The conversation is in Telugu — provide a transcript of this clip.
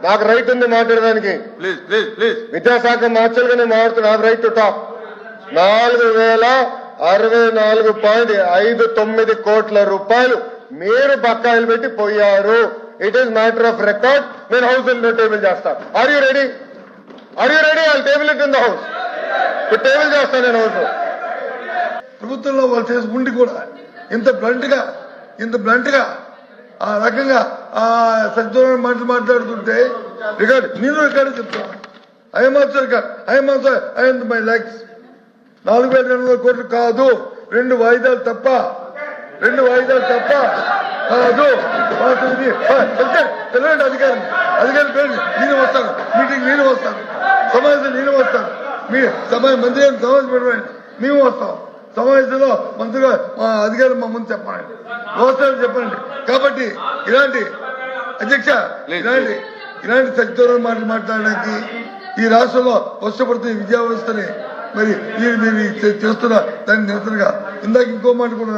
నాకు రైట్ ఉంది మాట్లాడడానికి. విద్యాశాఖ మార్చాలుగా నేను మాట్లాడుతున్నా. నాకు రైట్ టు టాక్. 4064.59 కోట్ల రూపాయలు మీరు బకాయిలు పెట్టి పోయారు. It is matter of record. నేను హౌస్ లో టేబుల్ చేస్తాను. Are you ready? Are you ready? I table it in the house. Table చేస్తాను నేను హౌస్ లో. ప్రభుత్వంలో వాళ్ళు చేసి ఉండి కూడా ఇంత బ్లంట్ గా ఆ రకంగా ఆ సత్యనారాయణ మాట్లాడుతుంటే నేను రికార్డు చెప్తాను. ఐఎమ్ ఆల్సో మై లైక్స్ 4,200 కోట్లు కాదు. 2 వాయిదాలు తప్ప కాదు. తెలియండి అధికారి పేరు నేను వస్తాను. మీటింగ్ నేను వస్తాను. సమావేశం నేను వస్తాను. మీ మంత్రి గారిని సమావేశం పెట్టండి. మేము వస్తాం. సమావేశంలో మంత్రిగా మా అధికారులు మా ముందు చెప్పండి. వ్యవస్థలు చెప్పండి. కాబట్టి ఇలాంటి అధ్యక్ష ఇలాంటి సత్యనారాయణ మాట్లాడడానికి ఈ రాష్ట్రంలో కష్టపడుతున్న విద్యా వ్యవస్థని మరి మీరు చేస్తున్న దాన్ని నిరసనగా ఇందాక ఇంకో మాట కూడా